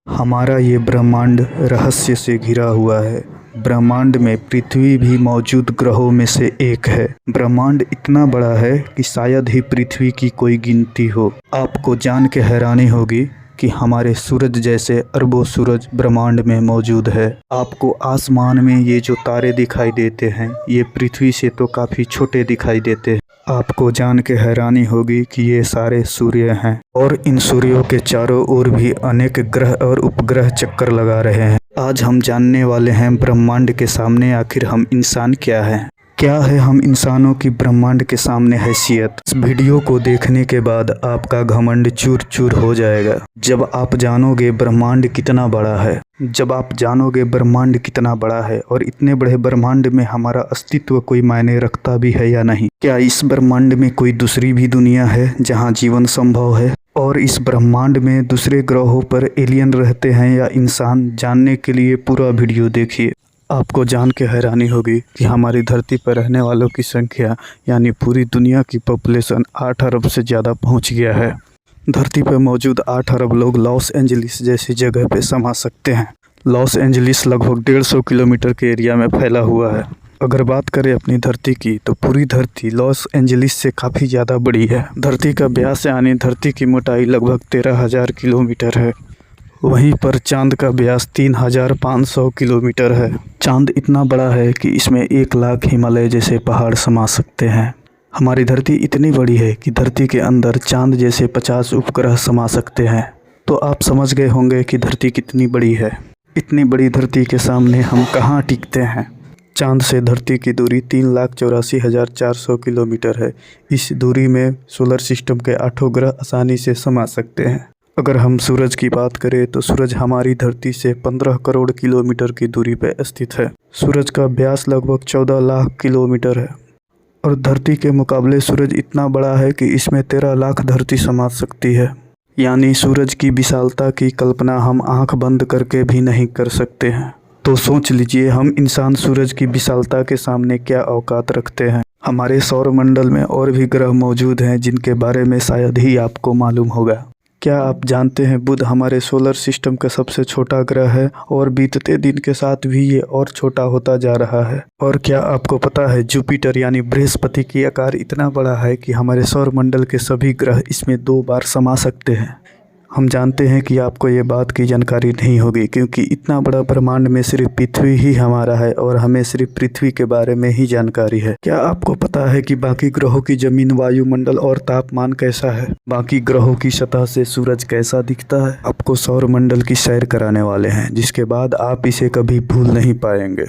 हमारा ये ब्रह्मांड रहस्य से घिरा हुआ है। ब्रह्मांड में पृथ्वी भी मौजूद ग्रहों में से एक है। ब्रह्मांड इतना बड़ा है कि शायद ही पृथ्वी की कोई गिनती हो। आपको जान के हैरानी होगी कि हमारे सूरज जैसे अरबों सूरज ब्रह्मांड में मौजूद है। आपको आसमान में ये जो तारे दिखाई देते हैं ये पृथ्वी से तो काफ़ी छोटे दिखाई देते हैं। आपको जान के हैरानी होगी कि ये सारे सूर्य हैं और इन सूर्यों के चारों ओर भी अनेक ग्रह और उपग्रह चक्कर लगा रहे हैं। आज हम जानने वाले हैं ब्रह्मांड के सामने आखिर हम इंसान क्या हैं। क्या है हम इंसानों की ब्रह्मांड के सामने हैसियत। इस वीडियो को देखने के बाद आपका घमंड चूर चूर हो जाएगा। जब आप जानोगे ब्रह्मांड कितना बड़ा है, जब आप जानोगे ब्रह्मांड कितना बड़ा है और इतने बड़े ब्रह्मांड में हमारा अस्तित्व कोई मायने रखता भी है या नहीं। क्या इस ब्रह्मांड में कोई दूसरी भी दुनिया है जहाँ जीवन संभव है और इस ब्रह्मांड में दूसरे ग्रहों पर एलियन रहते हैं या इंसान। जानने के लिए पूरा वीडियो देखिए। आपको जान के हैरानी होगी कि हमारी धरती पर रहने वालों की संख्या यानी पूरी दुनिया की पॉपुलेशन 8 अरब से ज़्यादा पहुंच गया है। धरती पर मौजूद 8 अरब लोग लॉस एंजलिस जैसी जगह पे समा सकते हैं। लॉस एंजलिस लगभग 150 किलोमीटर के एरिया में फैला हुआ है। अगर बात करें अपनी धरती की तो पूरी धरती लॉस एंजलिस से काफ़ी ज़्यादा बड़ी है। धरती का व्यास यानी धरती की मोटाई लगभग 13,000 किलोमीटर है। वहीं पर चांद का व्यास 3,500 किलोमीटर है। चांद इतना बड़ा है कि इसमें 1 लाख हिमालय जैसे पहाड़ समा सकते हैं। हमारी धरती इतनी बड़ी है कि धरती के अंदर चांद जैसे 50 उपग्रह समा सकते हैं। तो आप समझ गए होंगे कि धरती कितनी बड़ी है। इतनी बड़ी धरती के सामने हम कहाँ टिकते हैं। चांद से धरती की दूरी 3,84,400 किलोमीटर है। इस दूरी में सोलर सिस्टम के 8 ग्रह आसानी से समा सकते हैं। अगर हम सूरज की बात करें तो सूरज हमारी धरती से 15 करोड़ किलोमीटर की दूरी पर स्थित है। सूरज का व्यास लगभग 14 लाख किलोमीटर है और धरती के मुकाबले सूरज इतना बड़ा है कि इसमें 13 लाख धरती समा सकती है। यानी सूरज की विशालता की कल्पना हम आंख बंद करके भी नहीं कर सकते हैं। तो सोच लीजिए हम इंसान सूरज की विशालता के सामने क्या औकात रखते हैं। हमारे सौरमंडल में और भी ग्रह मौजूद हैं जिनके बारे में शायद ही आपको मालूम होगा। क्या आप जानते हैं बुध हमारे सोलर सिस्टम का सबसे छोटा ग्रह है और बीतते दिन के साथ भी ये और छोटा होता जा रहा है। और क्या आपको पता है जुपिटर यानी बृहस्पति की आकार इतना बड़ा है कि हमारे सौरमंडल के सभी ग्रह इसमें 2 बार समा सकते हैं। हम जानते हैं कि आपको ये बात की जानकारी नहीं होगी क्योंकि इतना बड़ा ब्रह्मांड में सिर्फ पृथ्वी ही हमारा है और हमें सिर्फ पृथ्वी के बारे में ही जानकारी है। क्या आपको पता है कि बाकी ग्रहों की जमीन, वायुमंडल और तापमान कैसा है। बाकी ग्रहों की सतह से सूरज कैसा दिखता है। आपको सौरमंडल की सैर कराने वाले हैं जिसके बाद आप इसे कभी भूल नहीं पाएंगे।